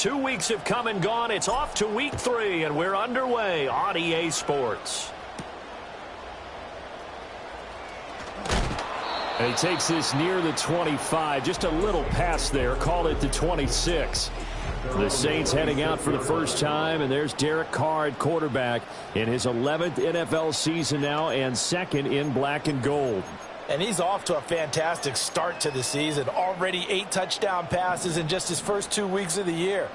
2 weeks have come and gone. It's off to week 3, and we're underway on EA Sports. And he takes this near the 25. Just a little pass there. Called it the 26. The Saints heading out for the first time, and there's Derek Carr at quarterback in his 11th NFL season now and second in black and gold. And he's off to a fantastic start to the season. Already 8 touchdown passes in just his first 2 weeks of the year.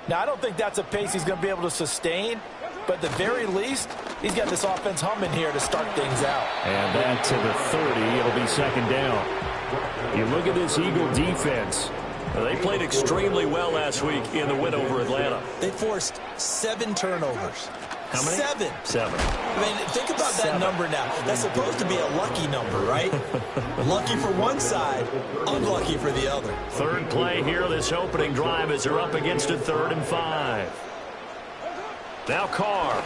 Now, I don't think that's a pace he's going to be able to sustain, but at the very least, he's got this offense humming here to start things out. And that to the 30. It'll be second down. You look at this Eagle defense. They played extremely well last week in the win over Atlanta. They forced 7 turnovers. How many? 7. 7. I mean, think about that number now. That's supposed to be a lucky number, right? Lucky for one side, unlucky for the other. Third play here, this opening drive as they're up against a 3rd and 5. Now Carr.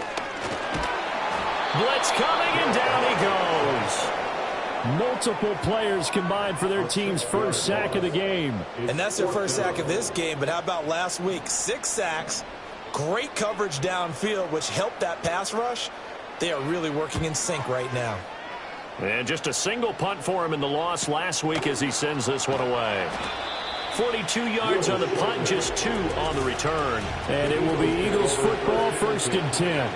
Blitz coming, and down he goes. Multiple players combined for their team's first sack of the game. And that's their first sack of this game, but how about last week? 6 sacks, great coverage downfield, which helped that pass rush. They are really working in sync right now. And just a single punt for him in the loss last week as he sends this one away. 42 yards on the punt, just 2 on the return. And it will be Eagles football, 1st and 10.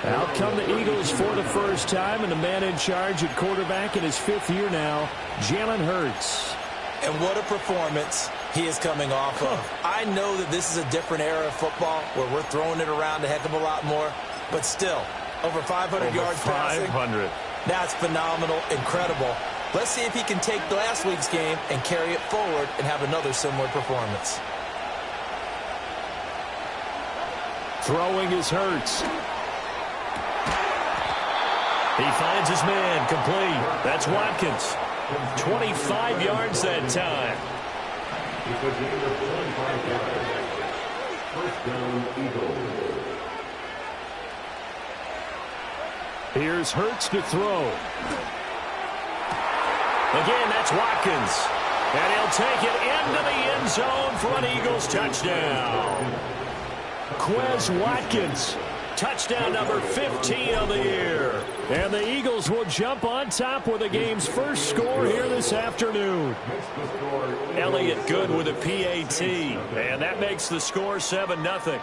Out come the Eagles for the first time, and the man in charge at quarterback in his 5th year now, Jalen Hurts. And what a performance he is coming off of. I know that this is a different era of football where we're throwing it around a heck of a lot more, but still, over 500 yards passing. 500. That's phenomenal, incredible. Let's see if he can take last week's game and carry it forward and have another similar performance. Throwing is Hurts. He finds his man, complete. That's Watkins. 25 yards that time. Here's Hurts to throw. Again, that's Watkins. And he'll take it into the end zone for an Eagles touchdown. Quez Watkins. Touchdown number 15 of the year. And the Eagles will jump on top with the game's first score here this afternoon. Elliott good with a PAT. And that makes the score 7-0.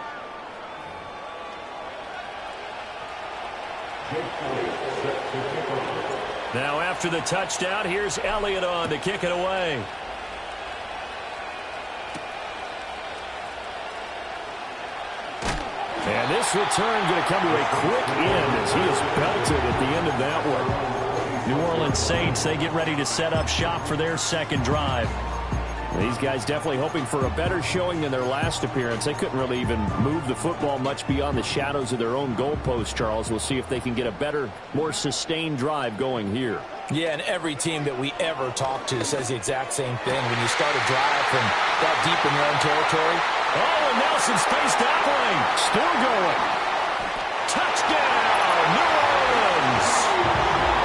Now after the touchdown, here's Elliott on to kick it away. And this return going to come to a quick end as he is belted at the end of that one. New Orleans Saints, they get ready to set up shop for their second drive. These guys definitely hoping for a better showing than their last appearance. They couldn't really even move the football much beyond the shadows of their own goalpost, Charles. We'll see if they can get a better, more sustained drive going here. Yeah, and every team that we ever talk to says the exact same thing. When you start a drive from that deep in your own territory. Oh, and Nelson spaced that lane. Still going. Touchdown, New Orleans.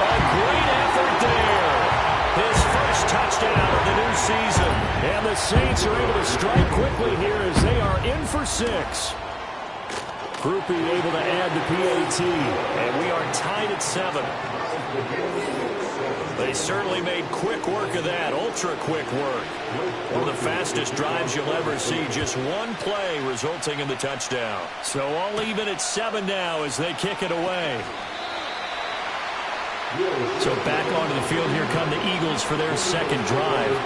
A great effort there. His first touchdown of the new season. And the Saints are able to strike quickly here as they are in for 6. Groupie able to add the PAT. And we are tied at 7. They certainly made quick work of that, ultra-quick work. One of the fastest drives you'll ever see, just one play resulting in the touchdown. So all even at 7 now as they kick it away. So back onto the field, here come the Eagles for their second drive.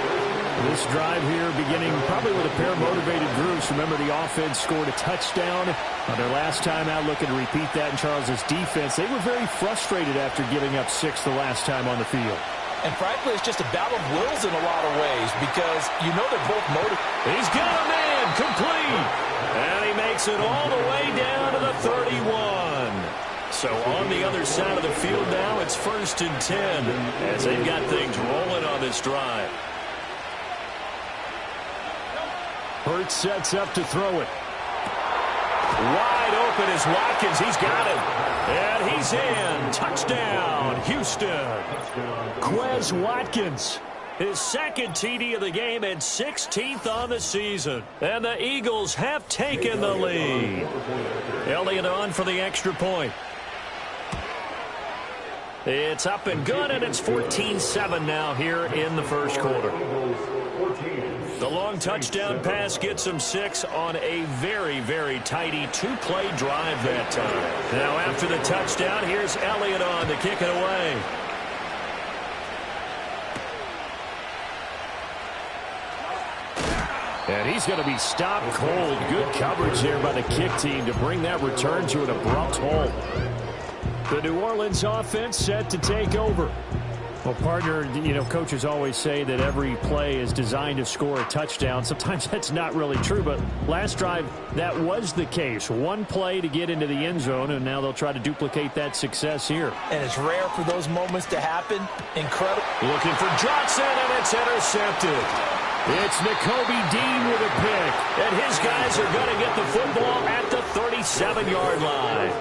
This drive here beginning probably with a pair of motivated groups. Remember, the offense scored a touchdown on their last time out, looking to repeat that in Charles's defense. They were very frustrated after giving up 6 the last time on the field. And frankly, it's just a battle of wills in a lot of ways because you know they're both motivated. He's got a man, complete. And he makes it all the way down to the 31. So on the other side of the field now, it's 1st and 10 as they've got things rolling on this drive. Hurts sets up to throw it. Wide open is Watkins. He's got it. And he's in. Touchdown, Houston. Quez Watkins. His second TD of the game and 16th on the season. And the Eagles have taken the lead. Elliott on for the extra point. It's up and good, and it's 14-7 now here in the first quarter. The long touchdown pass gets him 6 on a very, very tidy two-play drive that time. Now after the touchdown, here's Elliott on to kick it away. And he's going to be stopped cold. Good coverage there by the kick team to bring that return to an abrupt halt. The New Orleans offense set to take over. Well, partner, coaches always say that every play is designed to score a touchdown. Sometimes that's not really true, but last drive, that was the case. One play to get into the end zone, and now they'll try to duplicate that success here. And it's rare for those moments to happen. Incredible. Looking for Johnson, and it's intercepted. It's Nakobe Dean with a pick, and his guys are going to get the football at the 37-yard line.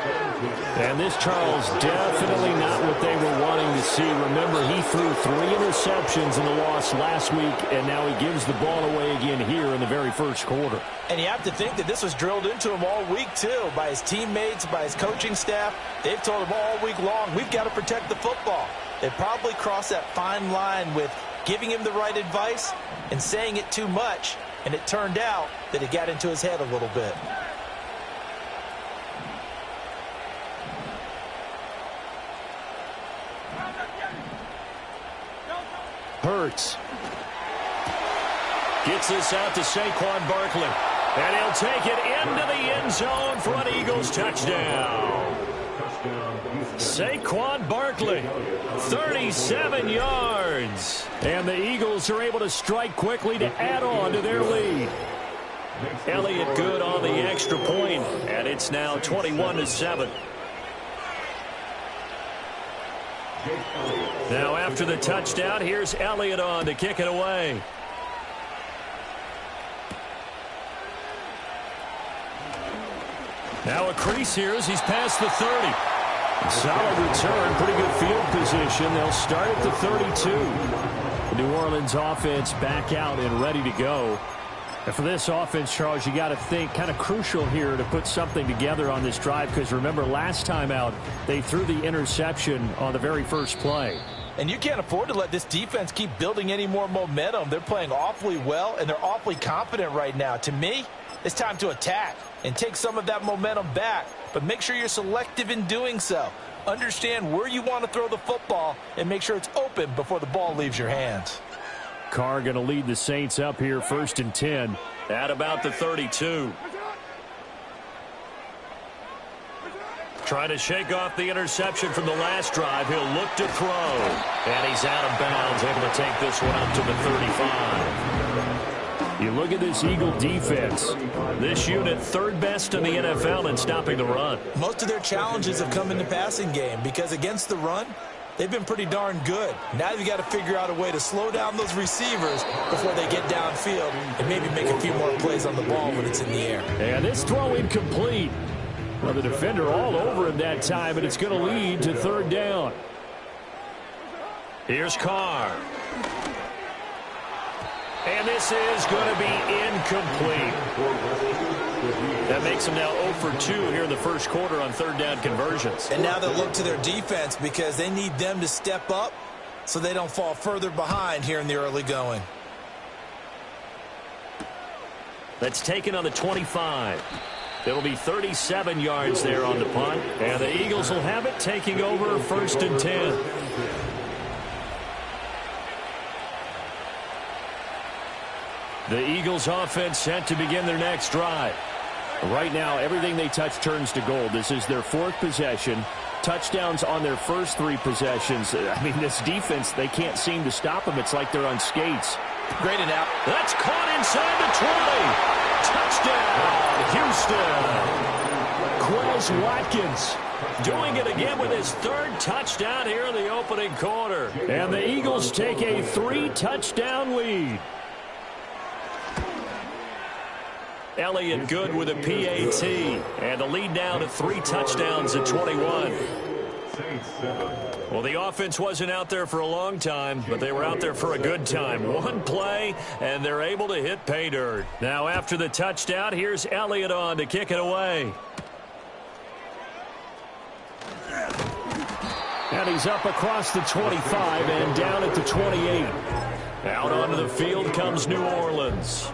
And this, Charles, definitely not what they were wanting to see. Remember, he threw 3 interceptions in the loss last week, and now he gives the ball away again here in the very first quarter. And you have to think that this was drilled into him all week, too, by his teammates, by his coaching staff. They've told him all week long, we've got to protect the football. They probably crossed that fine line with giving him the right advice and saying it too much, and it turned out that it got into his head a little bit. Hurts gets this out to Saquon Barkley, and he'll take it into the end zone for an Eagles touchdown. Saquon Barkley, 37 yards. And the Eagles are able to strike quickly to add on to their lead. Elliott good on the extra point, and it's now 21-7. Now after the touchdown, here's Elliott on to kick it away. Now a crease here as he's past the 30. Solid return, pretty good field position. They'll start at the 32. The New Orleans offense back out and ready to go. And for this offense, Charles, you got to think kind of crucial here to put something together on this drive, because remember last time out they threw the interception on the very first play. And you can't afford to let this defense keep building any more momentum. They're playing awfully well, and they're awfully confident right now. To me, it's time to attack and take some of that momentum back, but make sure you're selective in doing so. Understand where you want to throw the football and make sure it's open before the ball leaves your hands. Carr going to lead the Saints up here, 1st and 10. At about the 32. Trying to shake off the interception from the last drive. He'll look to throw. And he's out of bounds, able to take this one up to the 35. You look at this Eagle defense. This unit, 3rd best in the NFL in stopping the run. Most of their challenges have come in the passing game because against the run, they've been pretty darn good. Now you've got to figure out a way to slow down those receivers before they get downfield and maybe make a few more plays on the ball when it's in the air. And this throw incomplete. Well, the defender all over him that time, and it's going to lead to 3rd down. Here's Carr. And this is going to be incomplete. That makes them now 0 for 2 here in the first quarter on 3rd down conversions. And now they'll look to their defense because they need them to step up so they don't fall further behind here in the early going. That's taken on the 25. It'll be 37 yards there on the punt. And the Eagles will have it, taking over 1st and 10. The Eagles offense set to begin their next drive. Right now, everything they touch turns to gold. This is their 4th possession. Touchdowns on their first 3 possessions. I mean, this defense, they can't seem to stop them. It's like they're on skates. Great it out. That's caught inside the 20. Touchdown, Houston. Quez Watkins doing it again with his 3rd touchdown here in the opening quarter. And the Eagles take a 3-touchdown lead. Elliott good with a PAT. And the lead now to 3 touchdowns at 21. Well, the offense wasn't out there for a long time, but they were out there for a good time. One play, and they're able to hit pay dirt. Now, after the touchdown, here's Elliott on to kick it away. And he's up across the 25 and down at the 28. Out onto the field comes New Orleans.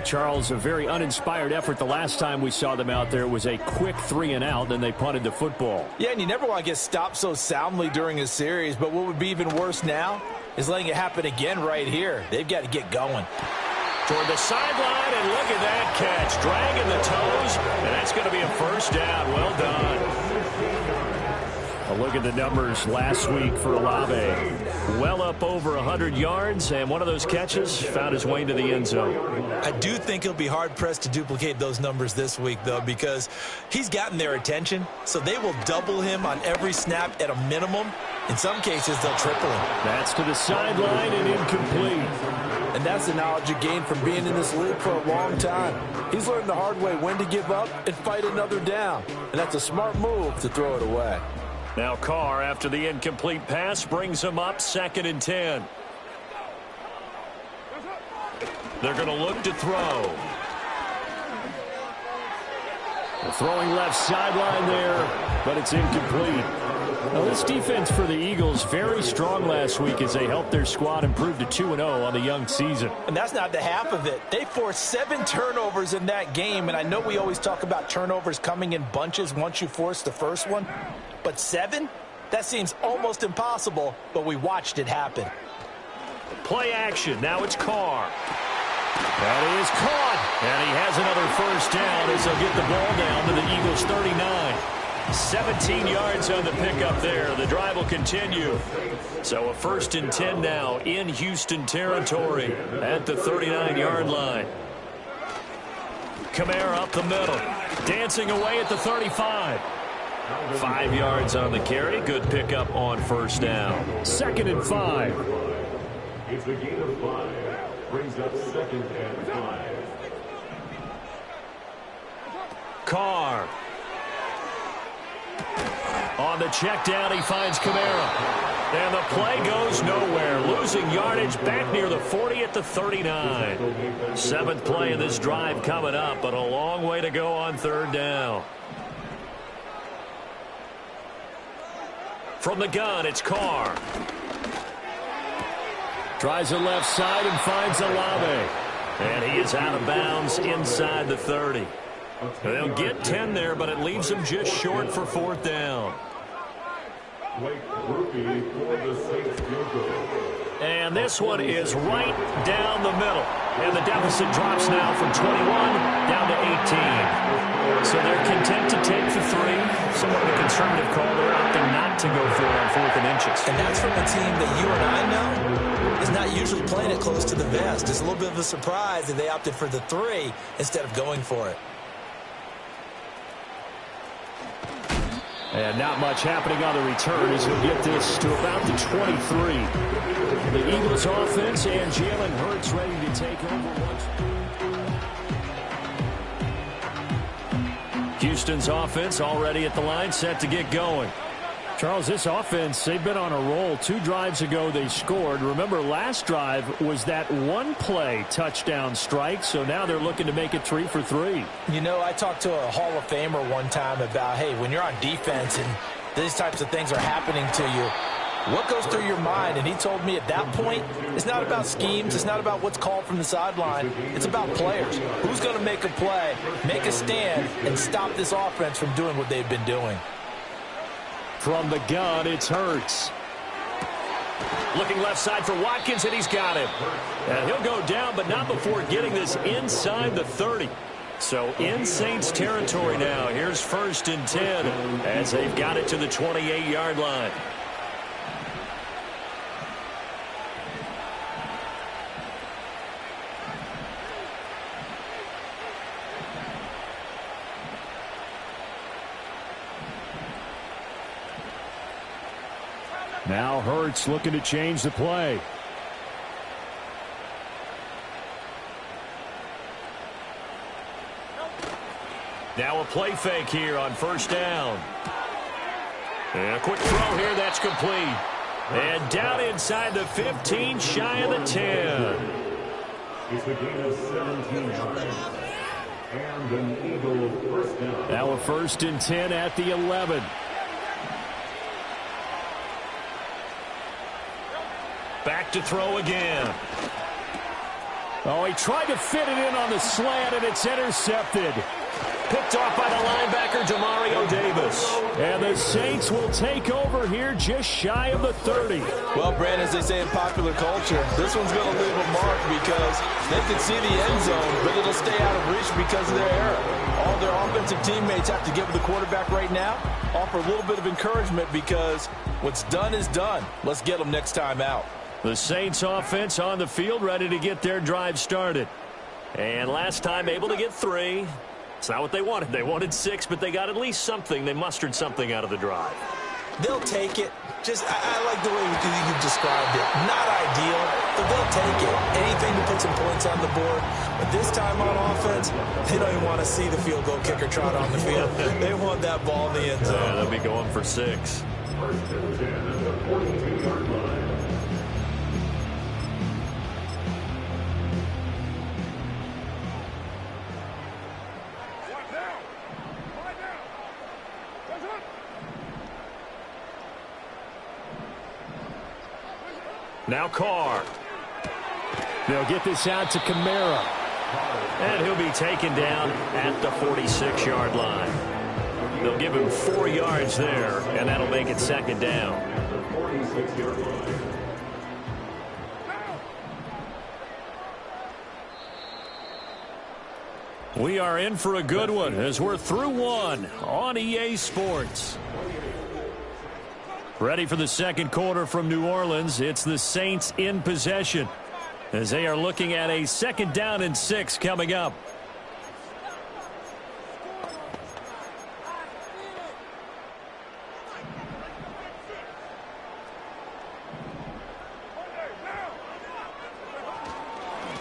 Charles, a very uninspired effort the last time we saw them out there. It was a quick 3-and-out, and they punted the football. Yeah, and you never want to get stopped so soundly during a series, but what would be even worse now is letting it happen again right here. They've got to get going. Toward the sideline, and look at that catch. Dragging the toes, and that's going to be a first down. Well done. A look at the numbers last week for Olave. Well up over 100 yards, and one of those catches found his way into the end zone. I do think he'll be hard-pressed to duplicate those numbers this week, though, because he's gotten their attention, so they will double him on every snap at a minimum. In some cases, they'll triple him. That's to the sideline and incomplete. And that's the knowledge you gain from being in this league for a long time. He's learned the hard way when to give up and fight another down. And that's a smart move to throw it away. Now Carr, after the incomplete pass, brings him up 2nd and 10. They're going to look to throw. The throwing left sideline there, but it's incomplete. Now, this defense for the Eagles, very strong last week as they helped their squad improve to 2-0 on the young season. And that's not the half of it. They forced 7 turnovers in that game, and I know we always talk about turnovers coming in bunches once you force the first one, but 7? That seems almost impossible, but we watched it happen. Play action. Now it's Carr. That is caught. And he has another first down as they'll get the ball down to the Eagles' 39. 17 yards on the pickup there. The drive will continue. So a 1st and 10 now in Houston territory at the 39-yard line. Kamara up the middle. Dancing away at the 35. 5 yards on the carry. Good pickup on first down. 2nd and 5. It's a gain of 5. Brings up 2nd and 5. Carr. On the check down, he finds Kamara. And the play goes nowhere. Losing yardage back near the 40 at the 39. 7th play of this drive coming up, but a long way to go on 3rd down. From the gun, it's Carr. Tries the left side and finds Olave. And he is out of bounds inside the 30. They'll get 10 there, but it leaves them just short for 4th down. And this one is right down the middle. And the deficit drops now from 21 down to 18. So they're content to take the 3. Somewhat of a conservative call. They're opting not to go for it on 4th and inches. And that's from a team that you and I know is not usually playing it close to the vest. It's a little bit of a surprise that they opted for the 3 instead of going for it. And not much happening on the return as we get this to about the 23. The Eagles offense and Jalen Hurts ready to take over. Houston's offense already at the line, set to get going. Charles, this offense, they've been on a roll. 2 drives ago they scored. Remember, last drive was that one-play touchdown strike, so now they're looking to make it 3 for 3. You know, I talked to a Hall of Famer one time about, hey, when you're on defense and these types of things are happening to you, what goes through your mind? And he told me at that point, it's not about schemes. It's not about what's called from the sideline. It's about players. Who's going to make a play, make a stand, and stop this offense from doing what they've been doing? From the gun, it's Hurts. Looking left side for Watkins, and he's got him. And he'll go down, but not before getting this inside the 30. So in Saints territory now. Here's 1st and 10 as they've got it to the 28-yard line. Now Hurts looking to change the play. Now a play fake here on 1st down. And a quick throw here, that's complete. And down inside the 15, shy of the 10. It's a gain of 17 yards. And an Eagle first down. Now a 1st and 10 at the 11. Back to throw again. Oh, he tried to fit it in on the slant, and it's intercepted. Picked off by the linebacker, Demario Davis. And the Saints will take over here just shy of the 30. Well, Brandon, as they say in popular culture, this one's going to leave a mark because they can see the end zone, but it'll stay out of reach because of their error. All their offensive teammates have to give the quarterback right now, offer a little bit of encouragement because what's done is done. Let's get them next time out. The Saints offense on the field, ready to get their drive started. And last time able to get 3. It's not what they wanted. They wanted 6, but they got at least something. They mustered something out of the drive. They'll take it. I like the way you described it. Not ideal, but they'll take it. Anything to put some points on the board. But this time on offense, they don't even want to see the field goal kicker trot on the field. They want that ball in the end zone. Yeah, they'll be going for 6. First and 10 at the 42-yard line. Now Carr. They'll get this out to Kamara. And he'll be taken down at the 46-yard line. They'll give him 4 yards there, and that'll make it 2nd down. The 46-yard line. We are in for a good one as we're through one on EA Sports. Ready for the second quarter from New Orleans. It's the Saints in possession as they are looking at a 2nd down and 6 coming up.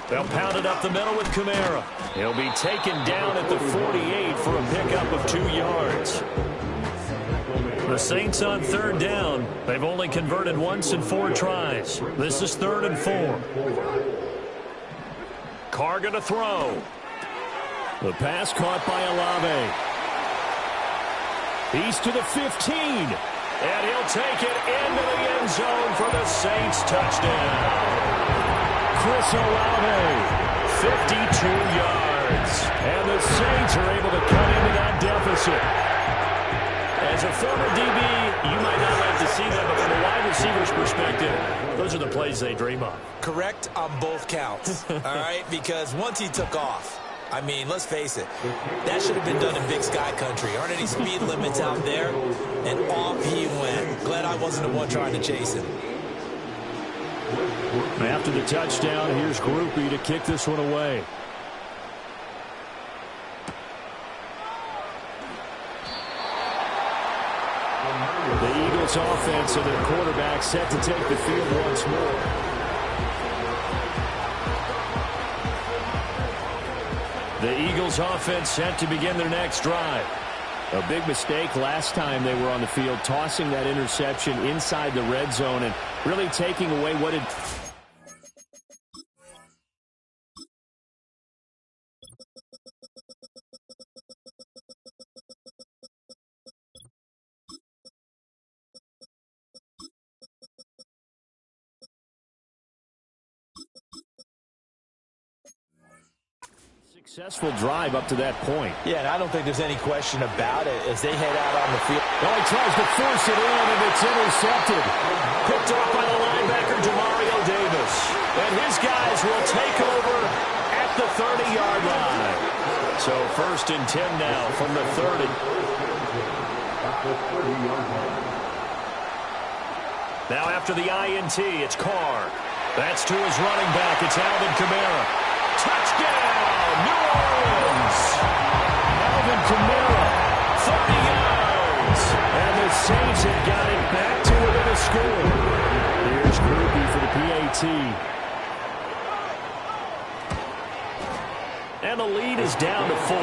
They'll pound it up the middle with Kamara. He'll be taken down at the 48 for a pickup of 2 yards. The Saints on 3rd down. They've only converted once in 4 tries. This is 3rd and 4. Carr going to throw. The pass caught by Olave. He's to the 15. And he'll take it into the end zone for the Saints touchdown. Chris Olave, 52 yards. and the Saints are able to cut into that deficit. As a former DB, you might not like to see that, but from a wide receiver's perspective, those are the plays they dream of. Correct on both counts, all right? Because once he took off, I mean, let's face it, that should have been done in Big Sky Country. Aren't any speed limits out there? And off he went. Glad I wasn't the one trying to chase him. After the touchdown, here's Groupie to kick this one away. The Eagles offense and their quarterback set to take the field once more. The Eagles offense set to begin their next drive. A big mistake last time they were on the field, tossing that interception inside the red zone and really taking away what had... Successful drive up to that point. Yeah, and I don't think there's any question about it as they head out on the field. Oh, he tries to force it in, and it's intercepted. Picked off by the linebacker, Demario Davis. And his guys will take over at the 30-yard line. So 1st and 10 now from the 30. Now after the INT, it's Carr. That's to his running back. It's Alvin Kamara. Touchdown, New Orleans. Alvin Kamara, 30 yards. and the Saints have got it back to within a score. Here's Groupie for the PAT. And the lead is down to 4.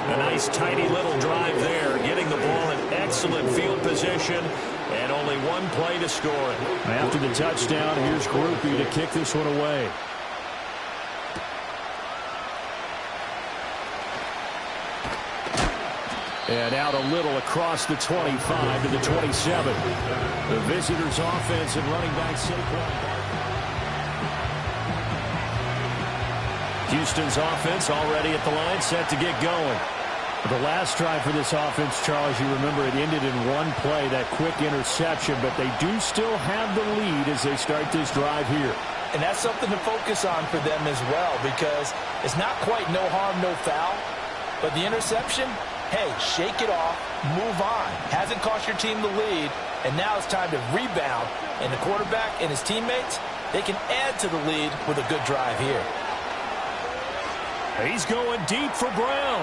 A nice, tidy little drive there, getting the ball in excellent excellent field position, and only one play to score it. After the touchdown, here's Groupie to kick this one away. And out a little across the 25 to the 27. The visitors' offense and running back Saquon. Houston's offense already at the line, set to get going. The last drive for this offense, Charles, you remember it ended in one play, that quick interception, but they do still have the lead as they start this drive here. And that's something to focus on for them as well, because it's not quite no harm, no foul, but the interception, hey, shake it off, move on. Hasn't cost your team the lead, and now it's time to rebound. And the quarterback and his teammates, they can add to the lead with a good drive here. He's going deep for Brown.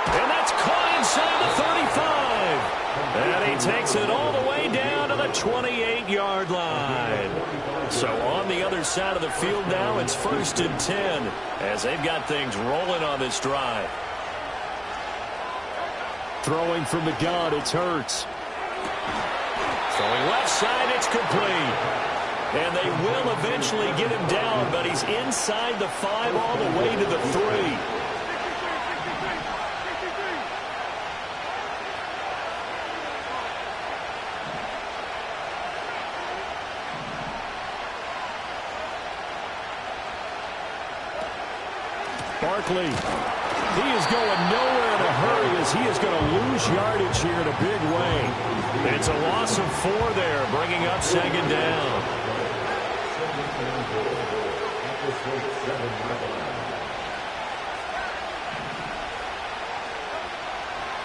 And that's caught inside the 35. And he takes it all the way down to the 28-yard line. So on the other side of the field now, it's 1st and 10 as they've got things rolling on this drive. Throwing from the gun, it's Hurts. Throwing left side, it's complete. And they will eventually get him down, but he's inside the 5 all the way to the 3. Barkley, he is going nowhere in a hurry as he is going to lose yardage here in a big way. It's a loss of 4 there, bringing up 2nd down.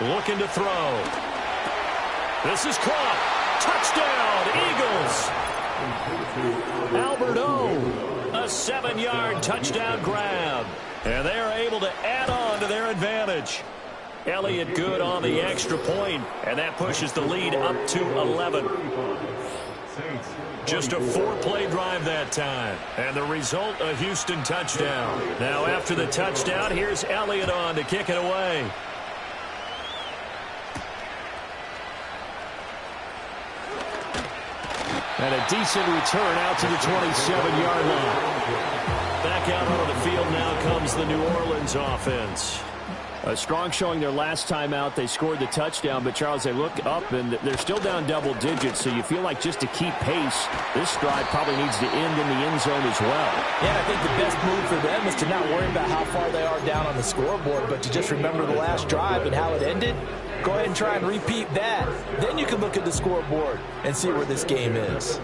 Looking to throw. This is caught. Touchdown, Eagles. Albert O, a 7-yard touchdown grab. And they are able to add on to their advantage. Elliott good on the extra point, and that pushes the lead up to 11. Just a 4-play drive that time. And the result, a Houston touchdown. Now after the touchdown, here's Elliott on to kick it away. And a decent return out to the 27-yard line. Back out onto the field now comes the New Orleans offense. A strong showing their last time out. They scored the touchdown, but, Charles, they look up, and they're still down double digits, so you feel like just to keep pace, this drive probably needs to end in the end zone as well. Yeah, I think the best move for them is to not worry about how far they are down on the scoreboard, but to just remember the last drive and how it ended. Go ahead and try and repeat that. Then you can look at the scoreboard and see where this game is.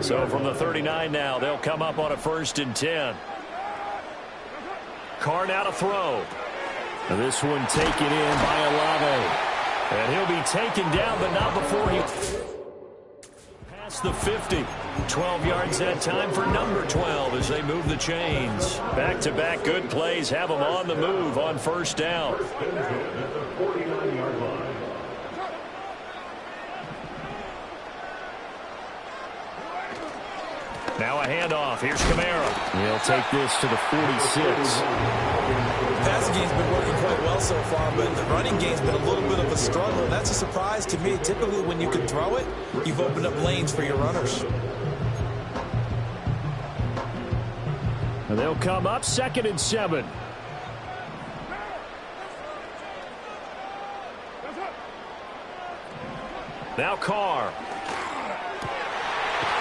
So from the 39 now, they'll come up on a 1st and 10. Carr now to throw. And this one taken in by Olave. And he'll be taken down, but not before he past the 50. 12 yards that time for number 12 as they move the chains. Back-to-back good plays have them on the move on 1st down. Now a handoff. Here's Kamara. He'll take this to the 46. The passing game's been working quite well so far, but the running game's been a little bit of a struggle. And that's a surprise to me. Typically, when you can throw it, you've opened up lanes for your runners. And they'll come up 2nd and 7. Now Carr.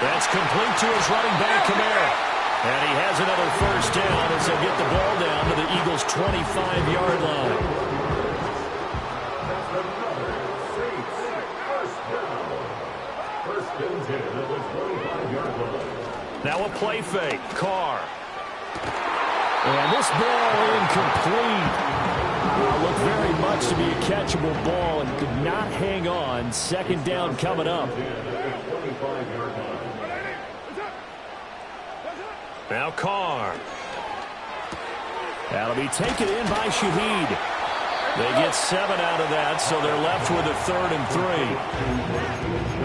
That's complete to his running back, Kamara. And he has another 1st down as they get the ball down to the Eagles' 25-yard line. Now a play fake. Carr. And this ball incomplete. Looked very much to be a catchable ball and could not hang on. 2nd down coming up. Now Carr. That'll be taken in by Shaheed. They get 7 out of that, so they're left with a 3rd and 3.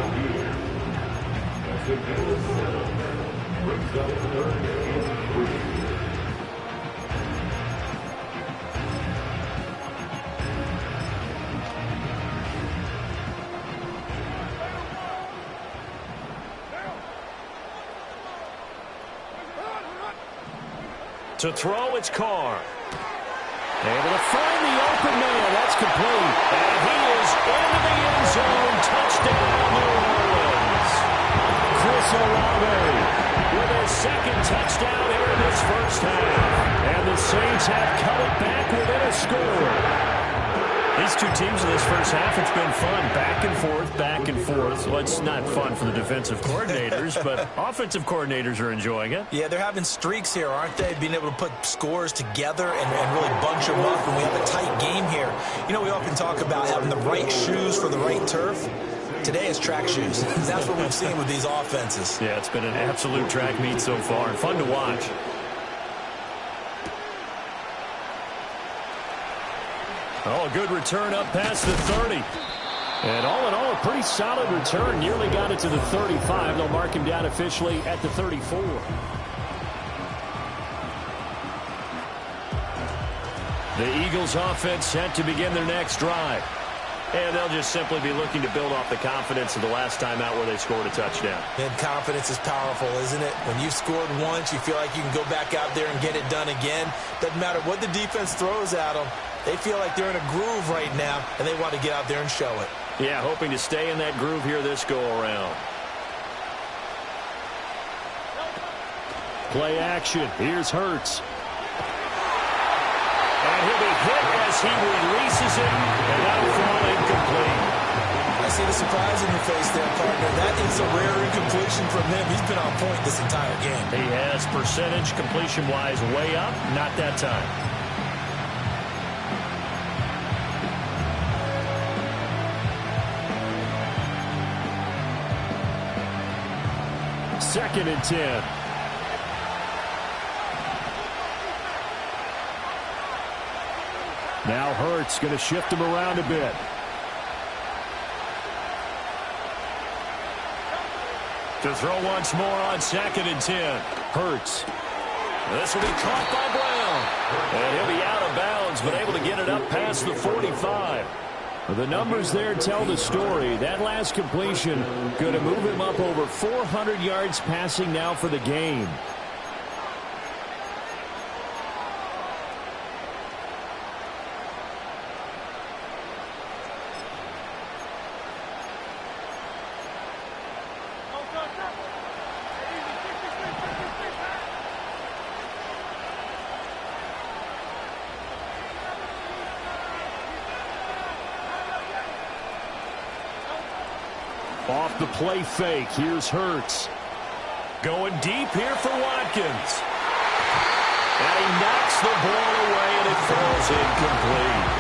To throw, it's Carr. Able to find the open man. That's complete. And he is into the end zone. Touchdown, New Orleans. Chris Olave with his second touchdown here in this first half. And the Saints have cut it back within a score. These two teams in this first half, it's been fun. Back and forth, back and forth. Well, it's not fun for the defensive coordinators, but offensive coordinators are enjoying it. Yeah, they're having streaks here, aren't they? Being able to put scores together and really bunch them up. And we have a tight game here. You know, we often talk about having the right shoes for the right turf. Today it's track shoes. That's what we've seen with these offenses. Yeah, it's been an absolute track meet so far and fun to watch. Oh, a good return up past the 30. And all in all, a pretty solid return. Nearly got it to the 35. They'll mark him down officially at the 34. The Eagles offense set to begin their next drive. And they'll just simply be looking to build off the confidence of the last time out where they scored a touchdown. And confidence is powerful, isn't it? When you've scored once, you feel like you can go back out there and get it done again. Doesn't matter what the defense throws at them. They feel like they're in a groove right now, and they want to get out there and show it. Yeah, hoping to stay in that groove here this go-around. Play action. Here's Hurts. And he'll be hit as he releases it, and that'll fall incomplete. I see the surprise in your face there, partner. That is a rare incompletion from him. He's been on point this entire game. He has percentage completion-wise way up, not that time. Second and 10. Now Hurts going to shift him around a bit. To throw once more on second and 10. Hurts. This will be caught by Brown. And he'll be out of bounds, but able to get it up past the 45. The numbers there tell the story. That last completion going to move him up over 400 yards passing now for the game. Off the play fake. Here's Hurts. Going deep here for Watkins. And he knocks the ball away, and it falls incomplete.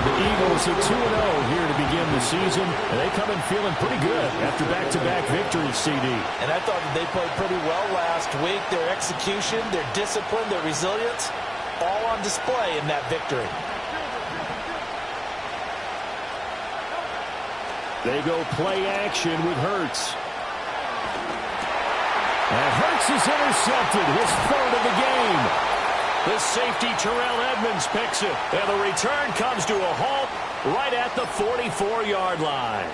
The Eagles are 2-0 here to begin the season, and they come in feeling pretty good after back-to-back victories, CD. And I thought that they played pretty well last week. Their execution, their discipline, their resilience, all on display in that victory. They go play action with Hurts. And Hurts is intercepted, his third of the game. The safety Terrell Edmonds picks it. And the return comes to a halt right at the 44-yard line.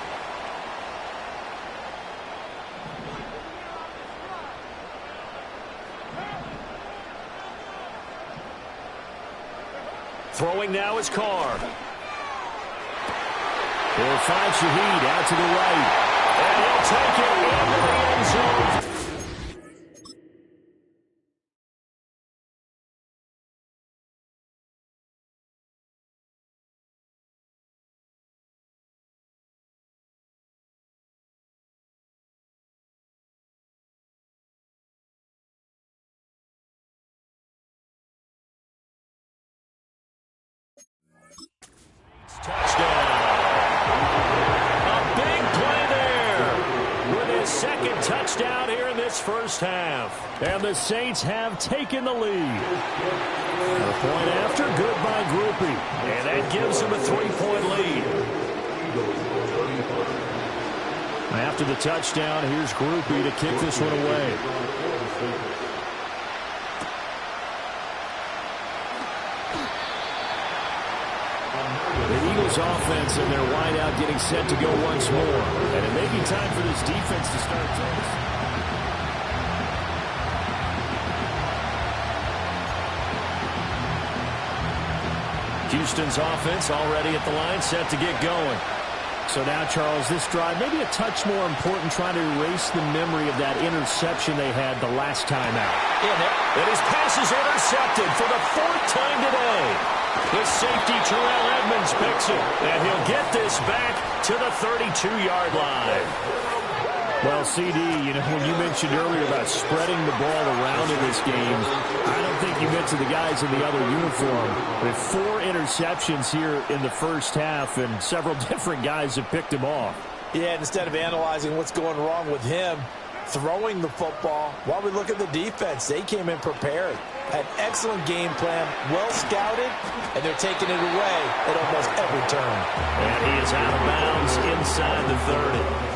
Throwing now is Carr. He'll find Shaheed out to the right. And he'll take it into the end zone. Touchdown. A big play there with his second touchdown here in this first half. And the Saints have taken the lead. A point after, good by Groupie. And that gives him a 3-point lead. After the touchdown, here's Groupie to kick this one away. The Eagles offense and their wideout getting set to go once more. And it may be time for this defense to start things. Houston's offense already at the line, set to get going. So now, Charles, this drive maybe a touch more important, trying to erase the memory of that interception they had the last time out. And his pass is intercepted for the 4th time today. The safety, Terrell Edmonds, picks it, and he'll get this back to the 32-yard line. Well, CD, when you mentioned earlier about spreading the ball around in this game, I don't think you meant to the guys in the other uniform. With 4 interceptions here in the first half, and several different guys have picked him off. Yeah, instead of analyzing what's going wrong with him, throwing the football, while we look at the defense, they came in prepared. Had excellent game plan, well scouted, and they're taking it away at almost every turn. And he is out of bounds inside the 30.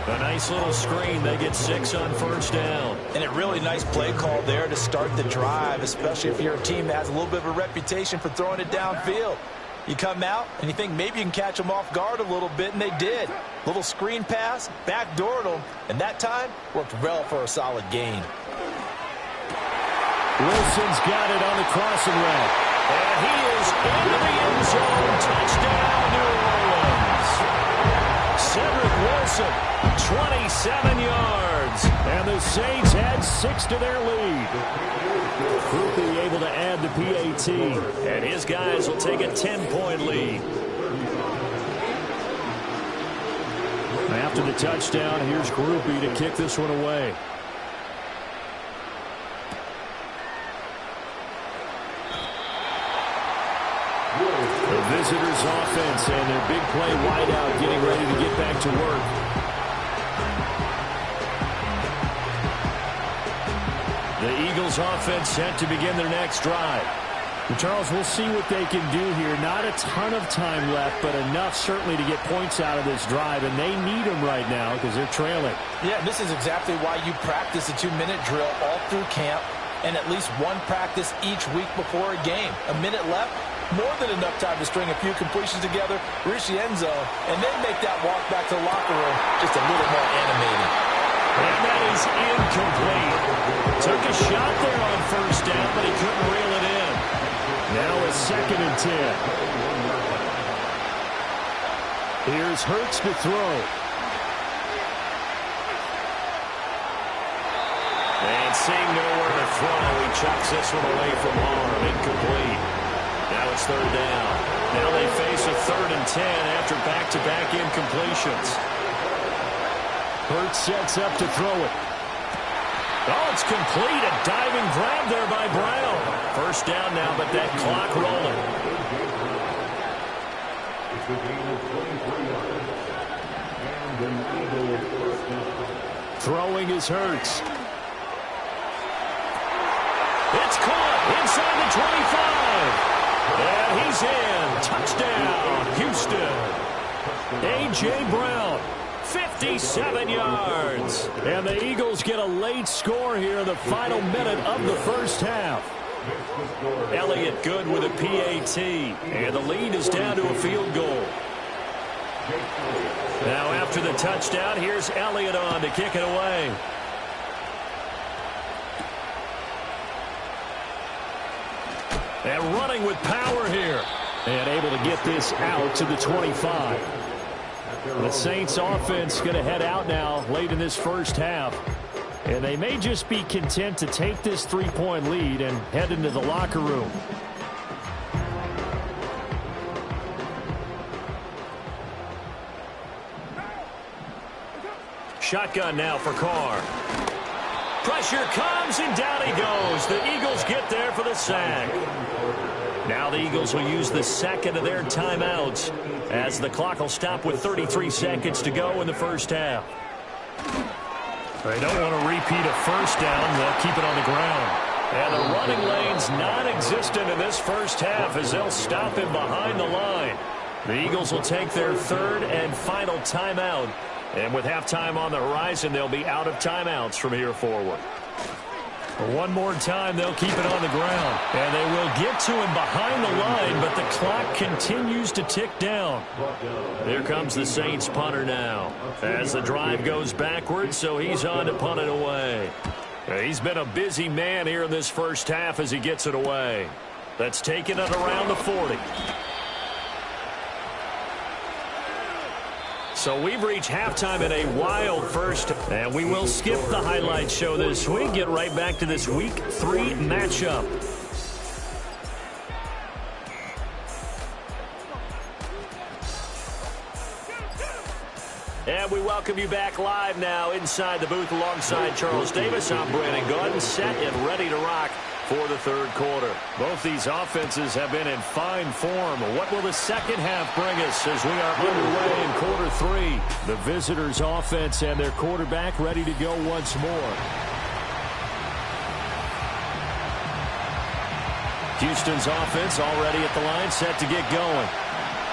A nice little screen. They get 6 on first down. And a really nice play call there to start the drive, especially if you're a team that has a little bit of a reputation for throwing it downfield. You come out and you think maybe you can catch them off guard a little bit, and they did. Little screen pass, backdoored them, and that time worked well for a solid gain. Wilson's got it on the crossing route. And he is into the end zone. Touchdown, New Orleans. Cedric Wilson, 27 yards. And the Saints add 6 to their lead. Groupie able to add the PAT. And his guys will take a 10-point lead. After the touchdown, here's Groupie to kick this one away. The visitors' offense and their big play wideout getting ready to get back to work. The Eagles' offense set to begin their next drive. And Charles, we'll see what they can do here. Not a ton of time left, but enough certainly to get points out of this drive, and they need them right now because they're trailing. Yeah, this is exactly why you practice a 2-minute drill all through camp and at least one practice each week before a game. A minute left, more than enough time to string a few completions together, reach the end zone, and then make that walk back to the locker room just a little more animated. And that is incomplete. Took a shot there on first down, but he couldn't reel it in. Now a 2nd and 10. Here's Hurts to throw. And seeing nowhere to throw, he chucks this one away from harm. Incomplete. Now it's 3rd down. Now they face a 3rd and 10 after back-to-back incompletions. Hurts sets up to throw it. Oh, it's complete. A diving grab there by Brown. First down now, but that clock rolling. It's a gain of 23 yards. And an Eagles first down. Throwing is Hurts. It's caught inside the 25. And he's in. Touchdown, Houston. A.J. Brown. 57 yards. And the Eagles get a late score here in the final minute of the first half. Elliott good with a PAT. And the lead is down to a field goal. Now after the touchdown, here's Elliott on to kick it away. And running with power here. And able to get this out to the 25. The Saints offense going to head out now late in this first half. And they may just be content to take this 3-point lead and head into the locker room. Shotgun now for Carr. Pressure comes and down he goes. The Eagles get there for the sack. Now the Eagles will use the 2nd of their timeouts as the clock will stop with 33 seconds to go in the first half. They don't want to repeat a first down. They'll keep it on the ground. And the running lane's non-existent in this first half as they'll stop him behind the line. The Eagles will take their 3rd and final timeout. And with halftime on the horizon, they'll be out of timeouts from here forward. One more time, they'll keep it on the ground. And they will get to him behind the line, but the clock continues to tick down. Here comes the Saints punter now as the drive goes backwards, so he's on to punt it away. He's been a busy man here in this first half as he gets it away. That's taken at around the 40. So we've reached halftime in a wild first, and we will skip the highlight show this week. Get right back to this Week 3 matchup. And we welcome you back live now inside the booth alongside Charles Davis. I'm Brandon Gordon, set and ready to rock for the third quarter. Both these offenses have been in fine form. What will the second half bring us as we are underway in quarter 3? The visitors' offense and their quarterback ready to go once more. Houston's offense already at the line, set to get going.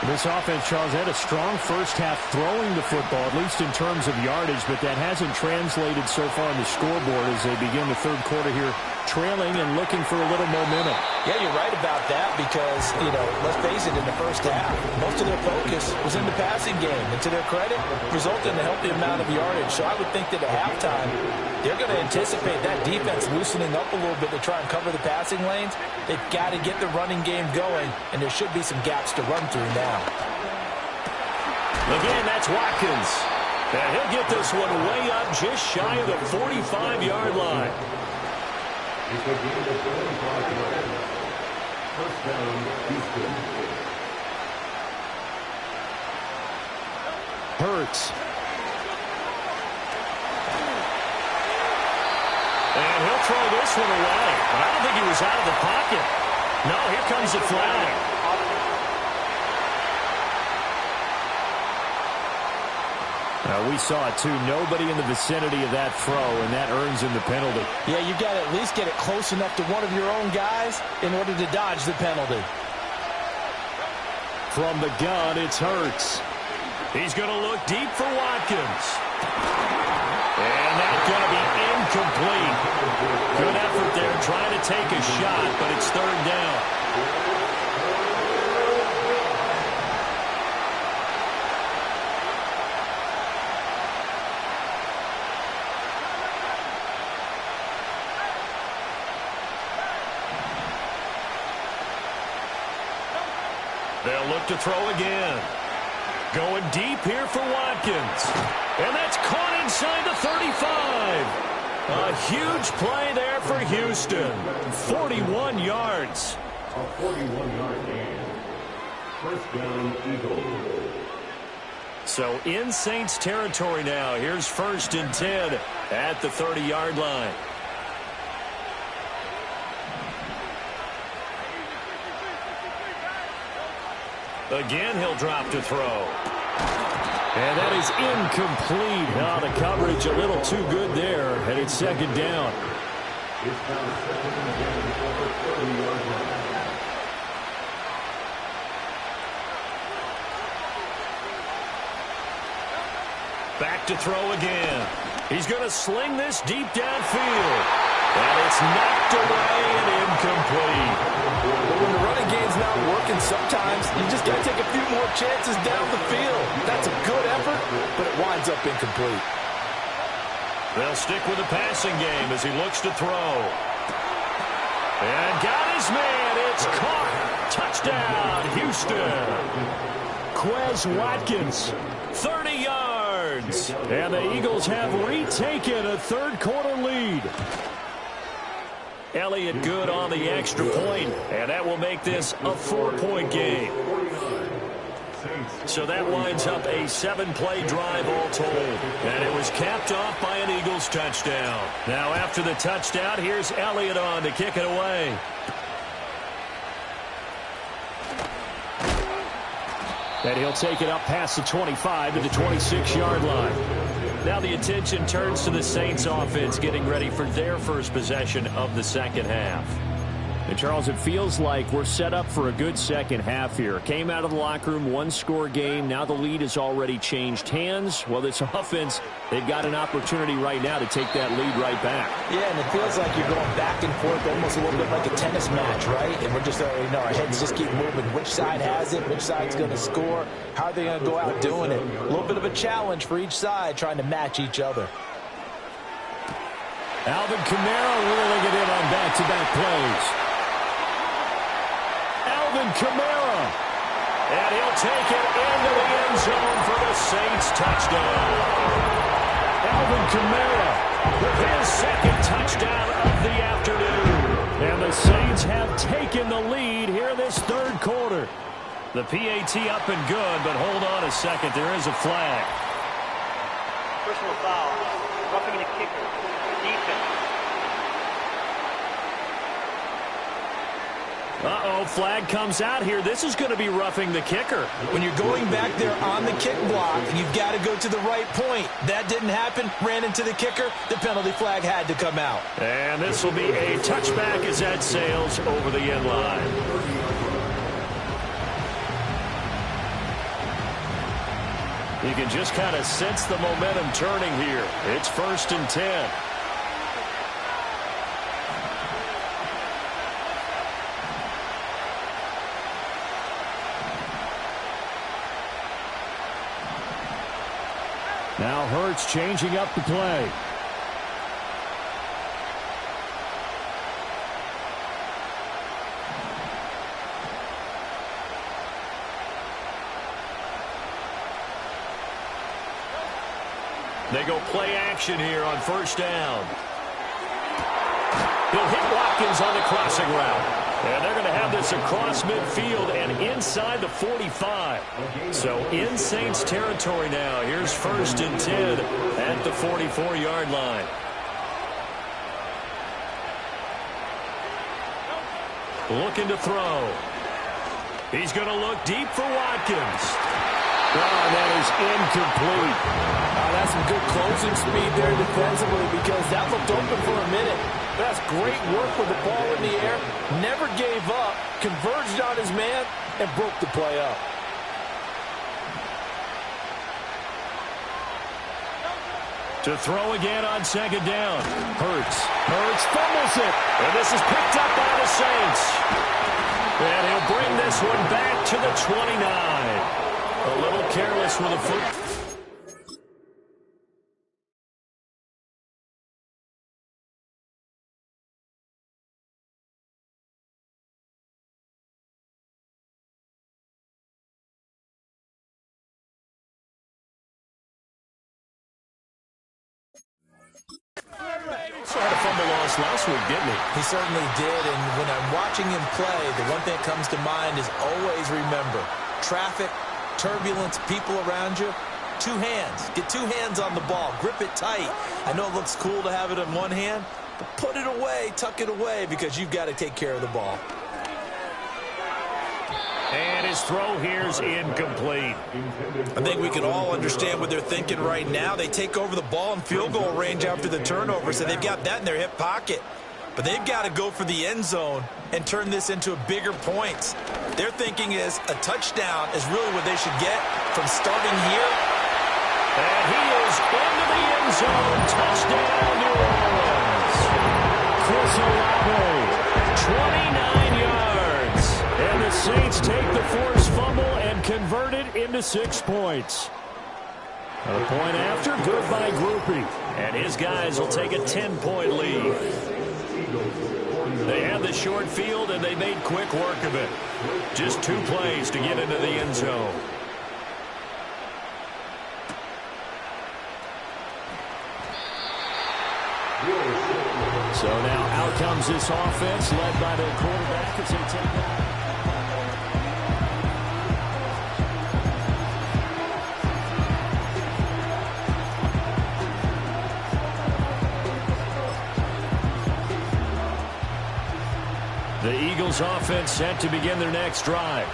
This offense, Charles, had a strong first half throwing the football, at least in terms of yardage, but that hasn't translated so far on the scoreboard as they begin the third quarter here, trailing and looking for a little momentum. Yeah, you're right about that because, let's face it, in the first half, most of their focus was in the passing game. And to their credit, resulted in a healthy amount of yardage. So I would think that at halftime, they're going to anticipate that defense loosening up a little bit to try and cover the passing lanes. They've got to get the running game going, and there should be some gaps to run through now. Again, that's Watkins. And he'll get this one way up just shy of the 45-yard line. It's a gain of 45 yards. First down, Houston. Hurts. And he'll throw this one away. But I don't think he was out of the pocket. No, here comes the flag. We saw it, too. Nobody in the vicinity of that throw, and that earns him the penalty. Yeah, you've got to at least get it close enough to one of your own guys in order to dodge the penalty. From the gun, it's Hurts. He's going to look deep for Watkins. And that's going to be incomplete. Good effort there trying to take a shot, but it's third down. They'll look to throw again. Going deep here for Watkins. And that's caught inside the 35. A huge play there for Houston. 41 yards. A 41-yard gain. First down, Eagles. So in Saints territory now. Here's 1st and 10 at the 30-yard line. Again, he'll drop to throw. And that is incomplete. Now the coverage a little too good there, and it's second down. It's now second and 10 at the 30-yard line. Back to throw again. He's going to sling this deep downfield. And it's knocked away and incomplete. But when the running game's not working, sometimes you just got to take a few more chances down the field. That's a good effort, but it winds up incomplete. They'll stick with the passing game as he looks to throw. And got his man. It's caught. Touchdown, Houston. Quez Watkins, 30 yards. And the Eagles have retaken a third-quarter lead. Elliott good on the extra point, and that will make this a 4-point game. So that winds up a 7-play drive all told. And it was capped off by an Eagles touchdown. Now after the touchdown, here's Elliott on to kick it away. And he'll take it up past the 25 to the 26-yard line. Now the attention turns to the Saints offense getting ready for their first possession of the second half. And, Charles, it feels like we're set up for a good second half here. Came out of the locker room, one-score game. Now the lead has already changed hands. Well, this offense, they've got an opportunity right now to take that lead right back. Yeah, and it feels like you're going back and forth almost a little bit like a tennis match, right? And we're just, our heads just keep moving. Which side has it? Which side's going to score? How are they going to go out doing it? A little bit of a challenge for each side trying to match each other. Alvin Kamara reeling it in on back-to-back plays. Alvin Kamara. And he'll take it into the end zone for the Saints touchdown. Alvin Kamara With his second touchdown of the afternoon. and the Saints have taken the lead here in this third quarter. The PAT up and good, but hold on a second. There is a flag. Personal foul. Roughing the kicker. Defense. Uh-oh, flag comes out here. This is going to be roughing the kicker. When you're going back there on the kick block, you've got to go to the right point. That didn't happen. Ran into the kicker. The penalty flag had to come out. And this will be a touchback as that sails over the end line. You can just kind of sense the momentum turning here. It's 1st and 10. Now Hurts changing up the play. They go play action here on 1st down. He'll hit Watkins on the crossing route. And they're going to have this across midfield and inside the 45. So in Saints territory now. Here's 1st and 10 at the 44-yard line. Looking to throw. He's going to look deep for Watkins. Oh, that is incomplete. That's some good closing speed there defensively because that looked open for a minute. That's great work with the ball in the air. Never gave up, converged on his man, and broke the play up. To throw again on 2nd down. Hurts fumbles it. And this is picked up by the Saints. And he'll bring this one back to the 29. A little careless with a foot. Had a fumble loss last week, didn't he? He certainly did, and when I'm watching him play, the one thing that comes to mind is always remember, traffic, turbulence, people around you, 2 hands. Get 2 hands on the ball. Grip it tight. I know it looks cool to have it in one hand, but put it away, tuck it away, because you've got to take care of the ball. And his throw here is incomplete. I think we can all understand what they're thinking right now. They take over the ball in field goal range after the turnover, so they've got that in their hip pocket. But they've got to go for the end zone and turn this into bigger points. Their thinking is a touchdown is really what they should get from starting here. And he is into the end zone. Touchdown, New Orleans. Chris Olave, 29 yards. and the Saints take the forced fumble and convert it into 6 points. A point after, good by Groupie. And his guys will take a 10-point lead. They had the short field, and they made quick work of it. Just 2 plays to get into the end zone. So now out comes this offense, led by the quarterback as they take that. The Eagles offense set to begin their next drive.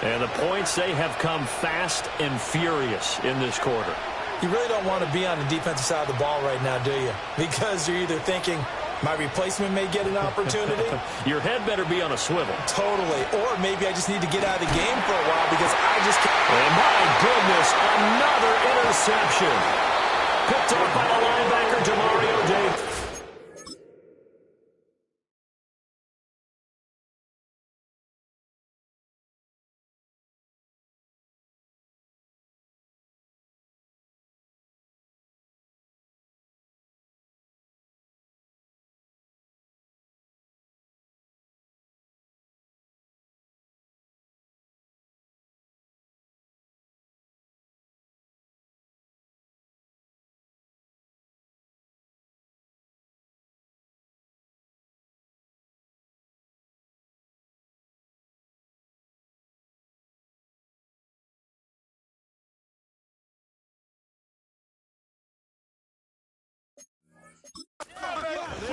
And the points, they have come fast and furious in this quarter. You really don't want to be on the defensive side of the ball right now, do you? Because you're either thinking, my replacement may get an opportunity. Your head better be on a swivel. Totally. Or maybe I just need to get out of the game for a while because I just can't. And my goodness, another interception. Picked off by the linebacker, Demario Davis.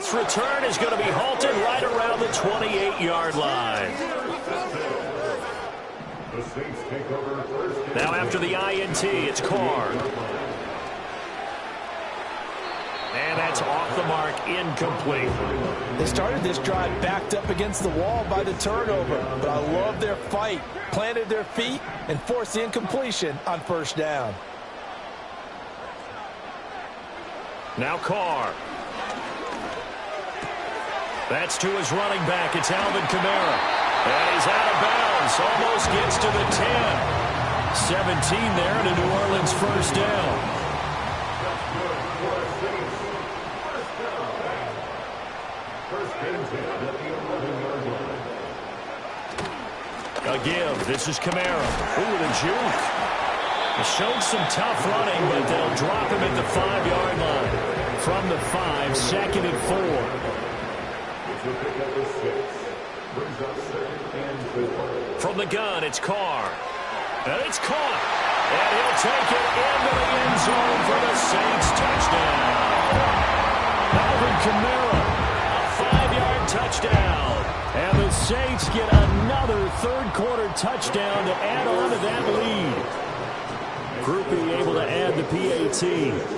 This return is going to be halted right around the 28-yard line. The Saints take over first. Now after the INT, it's Carr. And that's off the mark, incomplete. They started this drive backed up against the wall by the turnover, but I love their fight. Planted their feet and forced the incompletion on first down. Now Carr. That's to his running back. It's Alvin Kamara. And he's out of bounds. Almost gets to the 10. 17 there and a New Orleans first down. A give. This is Kamara. Ooh, the juke. He showed some tough running, but they'll drop him at the 5-yard line. From the 5, 2nd and 4. From the gun, it's Carr. And it's caught. And he'll take it into the end zone for the Saints touchdown. Alvin Kamara, a 5-yard touchdown. And the Saints get another third-quarter touchdown to add on to that lead. Groupie able to add the PAT.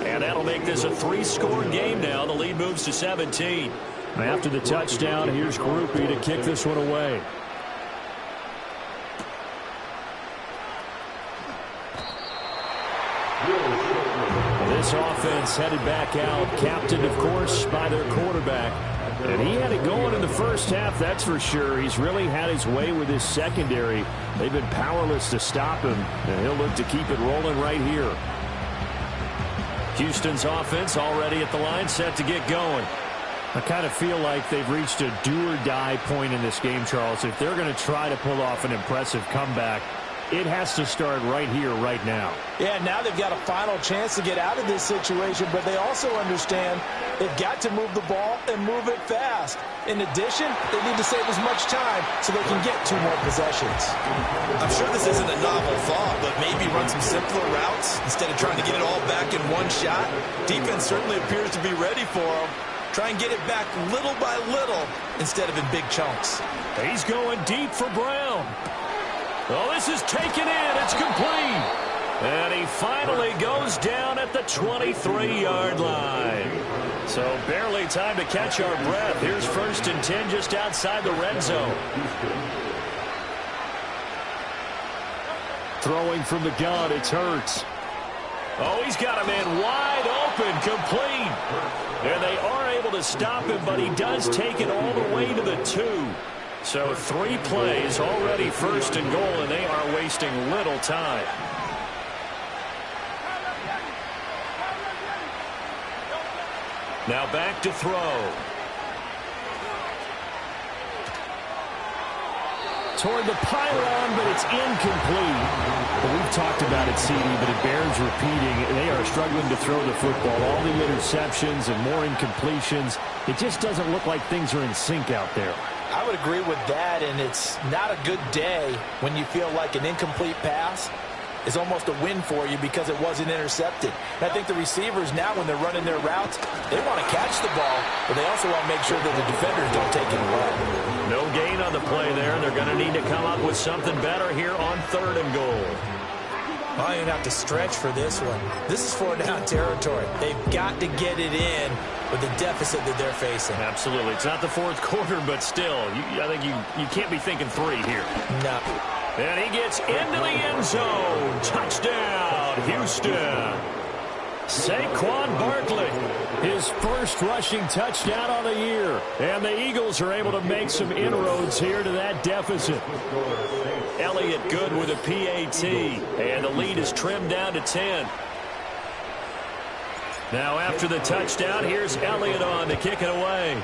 And that'll make this a 3-score game now. The lead moves to 17. After the touchdown, here's Groupie to kick this one away. This offense headed back out, captained, of course, by their quarterback. And he had it going in the first half, that's for sure. He's really had his way with his secondary. They've been powerless to stop him, and he'll look to keep it rolling right here. Houston's offense already at the line, set to get going. I kind of feel like they've reached a do-or-die point in this game, Charles. If they're going to try to pull off an impressive comeback, it has to start right here, right now. Yeah, now they've got a final chance to get out of this situation, but they also understand they've got to move the ball and move it fast. In addition, they need to save as much time so they can get 2 more possessions. I'm sure this isn't a novel thought, but maybe run some simpler routes instead of trying to get it all back in one shot. Defense certainly appears to be ready for them. Try and get it back little by little instead of in big chunks. He's going deep for Brown. Oh, this is taken in. It's complete. And he finally goes down at the 23-yard line. So barely time to catch our breath. Here's 1st and 10 just outside the red zone. Throwing from the gun, it's Hurts. Oh, he's got a man wide open, complete. And they are able to stop him, but he does take it all the way to the 2. So 3 plays, already 1st and goal, and they are wasting little time. Now back to throw. Toward the pylon, but it's incomplete. Well, we've talked about it, CD, but it bears repeating. They are struggling to throw the football. All the interceptions and more incompletions. It just doesn't look like things are in sync out there. I would agree with that, and it's not a good day when you feel like an incomplete pass is almost a win for you because it wasn't intercepted. And I think the receivers now, when they're running their routes, they want to catch the ball, but they also want to make sure that the defenders don't take it away. No gain on the play there. They're going to need to come up with something better here on 3rd and goal. I don't have to stretch for this one. This is 4-down territory. They've got to get it in with the deficit that they're facing. Absolutely. It's not the 4th quarter, but still, I think you can't be thinking 3 here. No. And he gets into the end zone. Touchdown, Houston. Saquon Barkley, his first rushing touchdown on the year. And the Eagles are able to make some inroads here to that deficit. Elliott good with a PAT. And the lead is trimmed down to 10. Now after the touchdown, here's Elliott on to kick it away.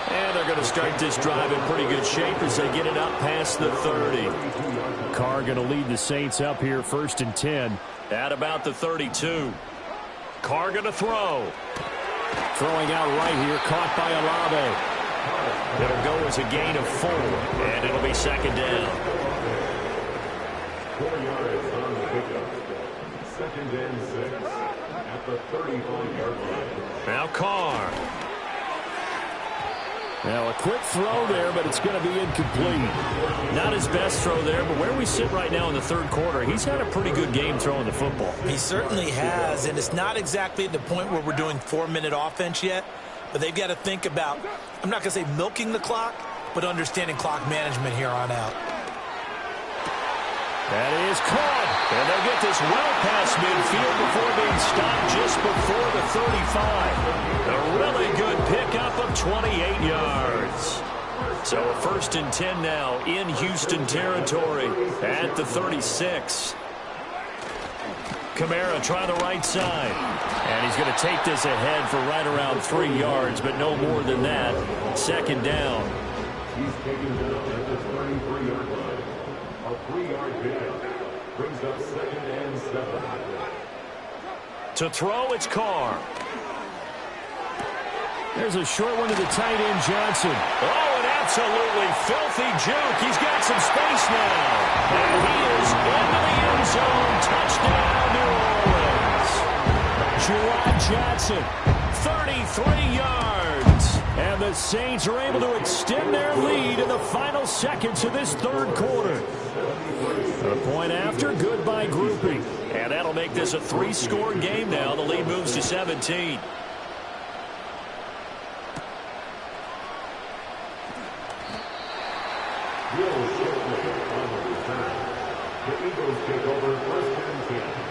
And they're going to start this drive in pretty good shape as they get it up past the 30. Carr going to lead the Saints up here, 1st and 10. At about the 32. Carr going to throw. Throwing out right here, caught by Olave. It'll go as a gain of 4, and it'll be 2nd down. 4 yards on the pickup. 2nd and 6 at the 35-yard line. Now Carr. Now a quick throw there, but it's going to be incomplete. Not his best throw there, but where we sit right now in the third quarter, he's had a pretty good game throwing the football. He certainly has, and it's not exactly at the point where we're doing 4-minute offense yet, but they've got to think about, I'm not going to say milking the clock, but understanding clock management here on out. That is caught, and they'll get this well past midfield before being stopped just before the 35. A really good pickup of 28 yards. So a 1st and 10 now in Houston territory at the 36. Kamara try the right side. And he's going to take this ahead for right around 3 yards, but no more than that. 2nd down. He's taken down at the 33-yard line. A 3-yard pickup brings up 2nd and 7. To throw, it's Carr. There's a short one to the tight end, Johnson. Oh, an absolutely filthy juke. He's got some space now. And he is into the end zone. Touchdown, New Orleans. Juwan Johnson, 33 yards. And the Saints are able to extend their lead in the final seconds of this third quarter. A point after, good by grouping. And that'll make this a 3-score game now. The lead moves to 17.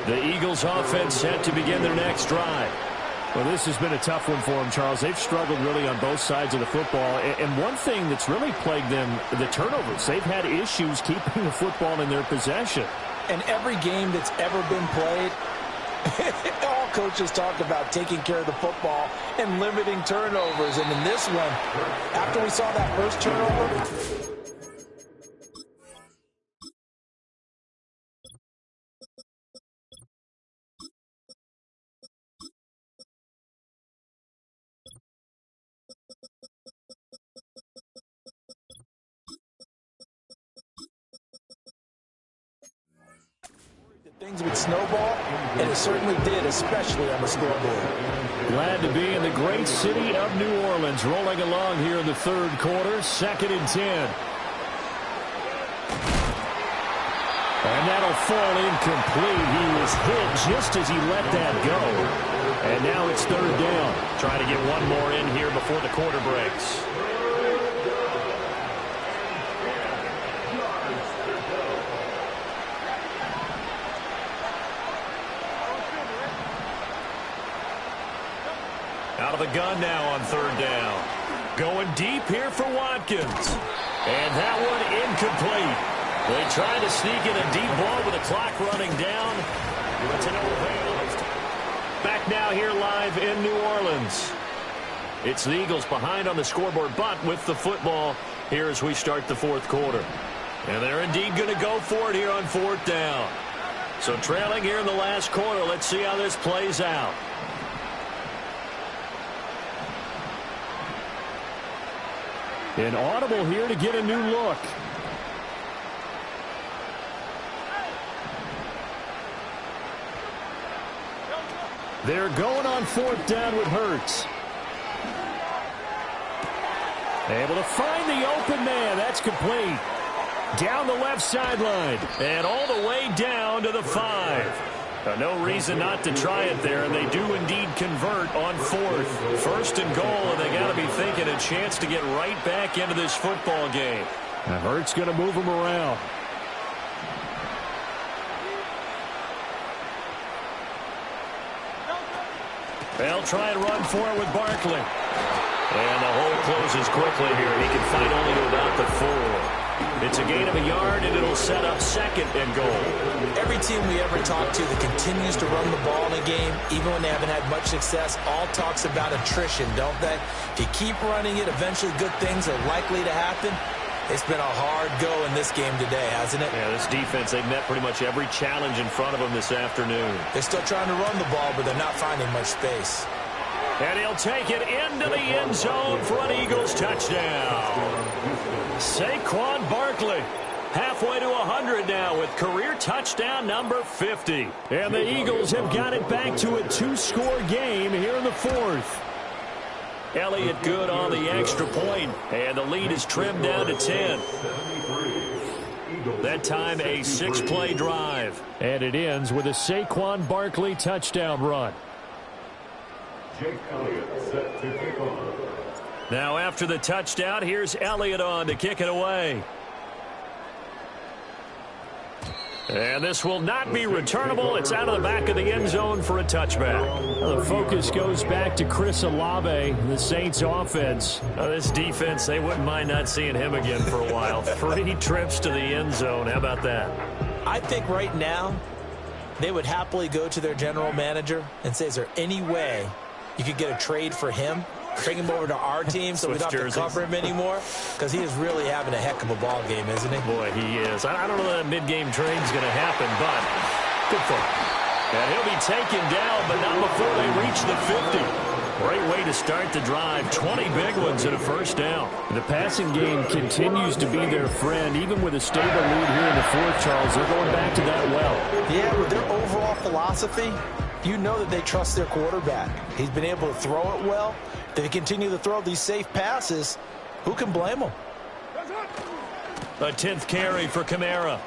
The Eagles offense set to begin their next drive. Well, this has been a tough one for them, Charles. They've struggled really on both sides of the football. And one thing that's really plagued them, the turnovers. They've had issues keeping the football in their possession. And every game that's ever been played, all coaches talk about taking care of the football and limiting turnovers. And in this one, after we saw that first turnover, things would snowball, and it certainly did, especially on the scoreboard. Glad to be in the great city of New Orleans, rolling along here in the third quarter, 2nd and 10. And that'll fall incomplete. He was hit just as he let that go. And now it's 3rd down. Try to get one more in here before the quarter breaks. Out of the gun now on 3rd down. Going deep here for Watkins. And that one incomplete. They try to sneak in a deep ball with the clock running down. But to no avail. Back now here live in New Orleans. It's the Eagles behind on the scoreboard, but with the football here as we start the 4th quarter. And they're indeed going to go for it here on 4th down. So trailing here in the last quarter. Let's see how this plays out. An audible here to get a new look. They're going on 4th down with Hurts. Able to find the open man. That's complete. Down the left sideline. And all the way down to the 5. No reason not to try it there, and they do indeed convert on 4th. 1st and goal, and they got to be thinking a chance to get right back into this football game. Now Hurts going to move him around. They'll try and run for it with Barkley. And the hole closes quickly here. He can fight only to about the 4. It's a gain of a yard, and it'll set up 2nd and goal. Every team we ever talk to that continues to run the ball in a game, even when they haven't had much success, all talks about attrition, don't they? If you keep running it, eventually good things are likely to happen. It's been a hard go in this game today, hasn't it? Yeah, this defense, they've met pretty much every challenge in front of them this afternoon. They're still trying to run the ball, but they're not finding much space. And he'll take it into the end zone for an Eagles touchdown. Saquon Barkley. Halfway to 100 now with career touchdown number 50. And the Eagles have got it back to a 2-score game here in the fourth. Elliott good on the extra point, and the lead is trimmed down to 10. That time a 6-play drive. And it ends with a Saquon Barkley touchdown run. Jake Elliott set to kick off. Now after the touchdown, here's Elliott on to kick it away. And this will not be returnable. It's out of the back of the end zone for a touchback. Well, the focus goes back to Chris Olave, the Saints offense. This defense, they wouldn't mind not seeing him again for a while. 3 trips to the end zone. How about that? I think right now they would happily go to their general manager and say, is there any way you could get a trade for him? Bring him over to our team so we don't have to cover him anymore, because he is really having a heck of a ball game, isn't he? Boy, he is. I don't know that mid-game trade's going to happen, but good for him. And he'll be taken down, but not before they reach the 50. Great way to start the drive. 20 big ones and a first down. The passing game continues to be their friend, even with a stable lead here in the fourth, Charles. They're going back to that well. Yeah, with their overall philosophy, you know that they trust their quarterback. He's been able to throw it well. They continue to throw these safe passes. Who can blame them? A 10th carry for Kamara.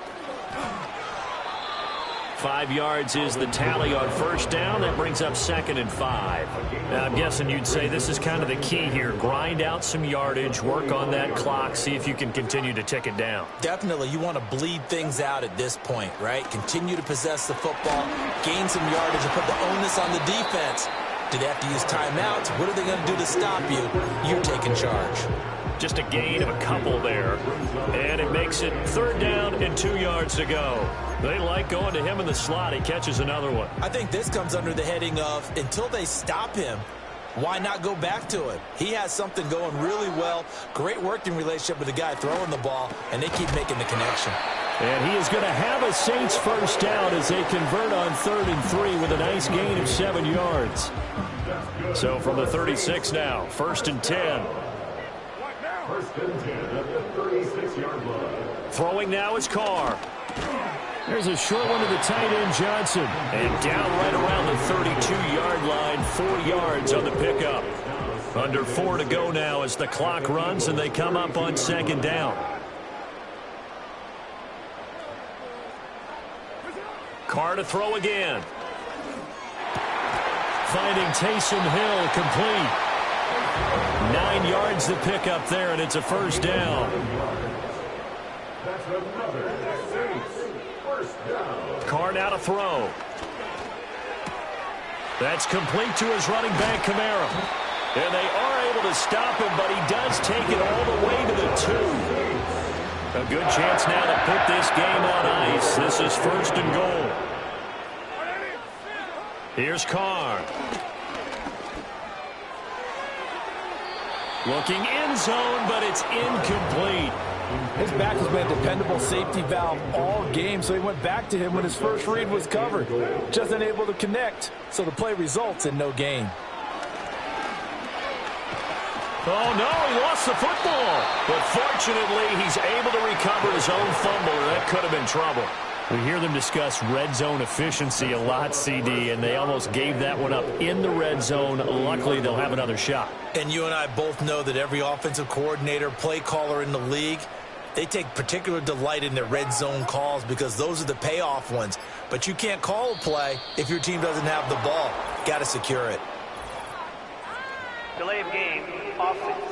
5 yards is the tally on first down. That brings up 2nd and 5. Now, I'm guessing you'd say this is kind of the key here. Grind out some yardage, work on that clock, see if you can continue to tick it down. Definitely. You want to bleed things out at this point, right? Continue to possess the football, gain some yardage, and put the onus on the defense. Do they have to use timeouts? What are they going to do to stop you? You're taking charge. Just a gain of a couple there. And it makes it 3rd down and 2 yards to go. They like going to him in the slot. He catches another one. I think this comes under the heading of, until they stop him, why not go back to it? He has something going really well. Great working relationship with the guy throwing the ball, and they keep making the connection. And he is going to have a Saints first down as they convert on 3rd and 3 with a nice gain of 7 yards. So from the 36 now, 1st and 10. 1st and 10 at the 36-yard line. Throwing now is Carr. There's a short one to the tight end, Johnson. And down right around the 32-yard line, 4 yards on the pickup. Under 4 to go now as the clock runs and they come up on 2nd down. Carr to throw again. Finding Taysom Hill complete. 9 yards to pick up there, and it's a first down. That's another Saints first down. Carr now to throw. That's complete to his running back, Kamara. And they are able to stop him, but he does take it all the way to the 2. A good chance now to put this game on ice. This is 1st and goal. Here's Carr. Looking end zone, but it's incomplete. His back has been a dependable safety valve all game, so he went back to him when his first read was covered. Just unable to connect, so the play results in no gain. Oh, no, he lost the football. But fortunately, he's able to recover his own fumble, or that could have been trouble. We hear them discuss red zone efficiency a lot, CD, and they almost gave that one up in the red zone. Luckily, they'll have another shot. And you and I both know that every offensive coordinator, play caller in the league, they take particular delight in their red zone calls because those are the payoff ones. But you can't call a play if your team doesn't have the ball. Got to secure it. Delay of game, offense.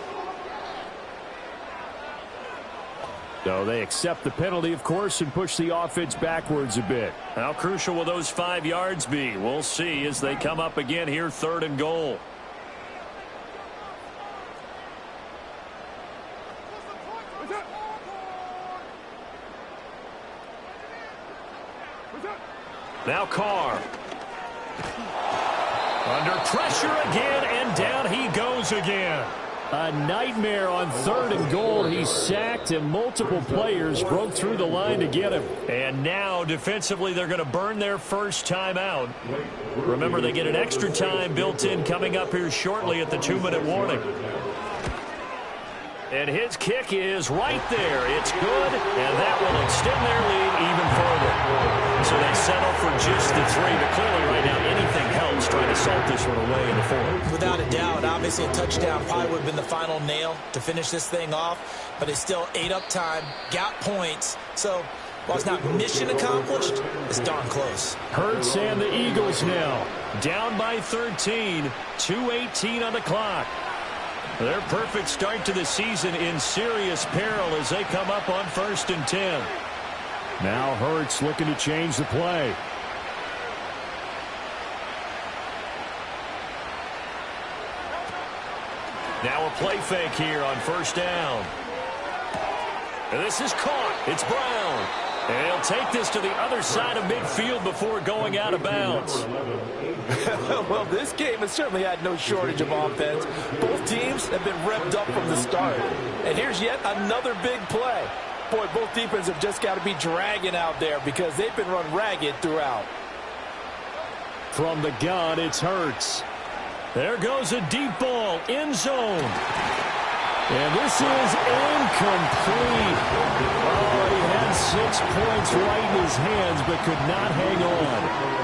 So they accept the penalty, of course, and push the offense backwards a bit. How crucial will those 5 yards be? We'll see as they come up again here, 3rd and goal. Now Carr. Under pressure again, and down he goes again. A nightmare on 3rd and goal. He's sacked, and multiple players broke through the line to get him. And now, defensively, they're going to burn their first time out. Remember, they get an extra time built in coming up here shortly at the 2-minute warning. And his kick is right there. It's good, and that will extend their lead even further. So they settle for just the 3, but clearly right now anything helps trying to salt this one away in the 4th. Without a doubt, obviously a touchdown probably would have been the final nail to finish this thing off, but it still ate up time, got points. So while it's not mission accomplished, it's darn close. Hurts and the Eagles now down by 13, 2:18 on the clock. Their perfect start to the season in serious peril as they come up on 1st and 10. Now Hurts looking to change the play. Now a play fake here on 1st down. And this is caught. It's Brown. And he'll take this to the other side of midfield before going out of bounds. Well, this game has certainly had no shortage of offense. Both teams have been revved up from the start. And here's yet another big play. Boy, both defenses have just got to be dragging out there because they've been run ragged throughout. From the gun, it's Hurts. There goes a deep ball, end zone. And this is incomplete. Oh, he had 6 points right in his hands, but could not hang on.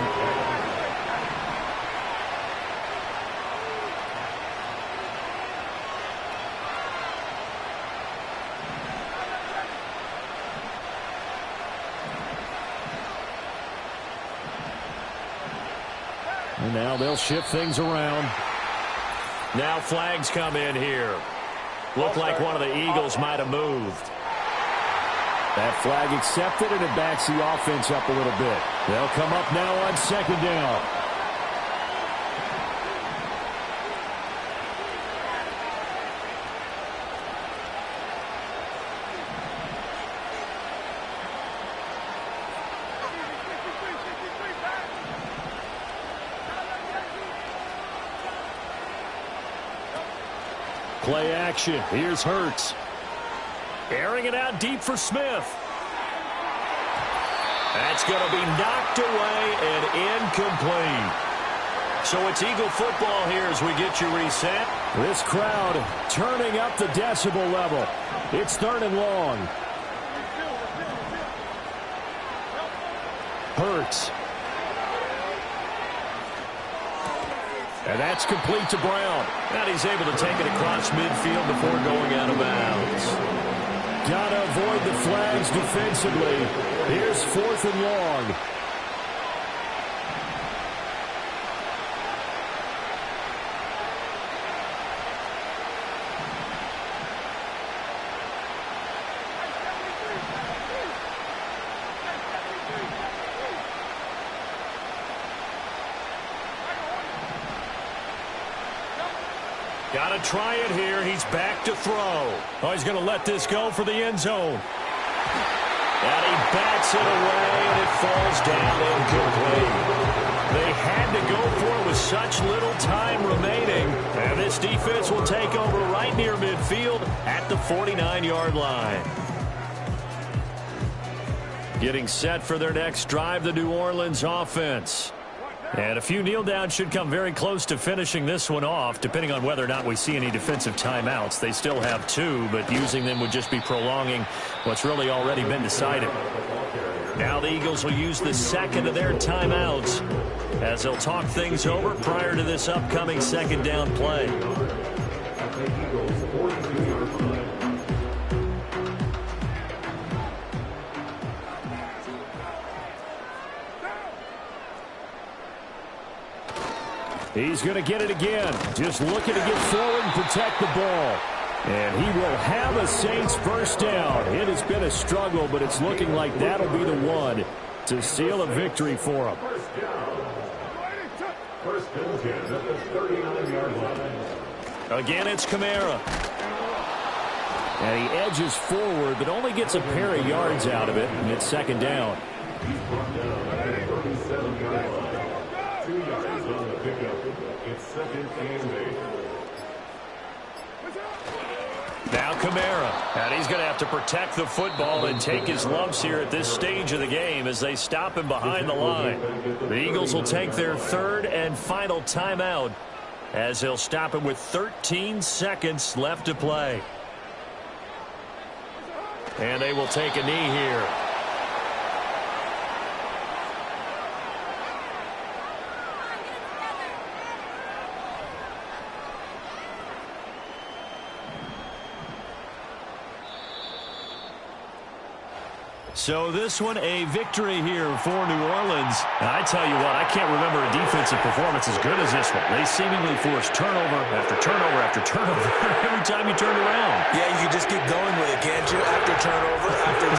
And now they'll shift things around. Now flags come in here. Looked like one of the Eagles might have moved. That flag accepted, and it backs the offense up a little bit. They'll come up now on 2nd down. Play action. Here's Hurts. Airing it out deep for Smith. That's going to be knocked away and incomplete. So it's Eagle football here as we get you reset. This crowd turning up the decibel level. It's 3rd and long. Hurts. And that's complete to Brown. And he's able to take it across midfield before going out of bounds. Got to avoid the flags defensively. Here's 4th and long. Got to try it here. He's back to throw. Oh, he's going to let this go for the end zone. And he bats it away, and it falls down incomplete. They had to go for it with such little time remaining. And this defense will take over right near midfield at the 49-yard line. Getting set for their next drive, the New Orleans offense. And a few kneel downs should come very close to finishing this one off, depending on whether or not we see any defensive timeouts. They still have 2, but using them would just be prolonging what's really already been decided. Now the Eagles will use the 2nd of their timeouts as they'll talk things over prior to this upcoming 2nd down play. He's going to get it again. Just looking to get forward and protect the ball. And he will have a Saints first down. It has been a struggle, but it's looking like that'll be the one to seal a victory for him. First and 10 at the 39-yard line. Again, it's Kamara. And he edges forward, but only gets a pair of yards out of it, and it's 2nd down. He's brought down at the 37-yard line. 2 yards on the pickup. It's 2nd and 8. Now Kamara. And he's going to have to protect the football and take his lumps here at this stage of the game as they stop him behind the line. The Eagles will take their 3rd and final timeout as they'll stop him with 13 seconds left to play. And they will take a knee here. So this one a victory here for New Orleans. And I tell you what, I can't remember a defensive performance as good as this one. They seemingly forced turnover after turnover after turnover every time you turned around. Yeah, you can just keep going with it, can't you? After turnover, after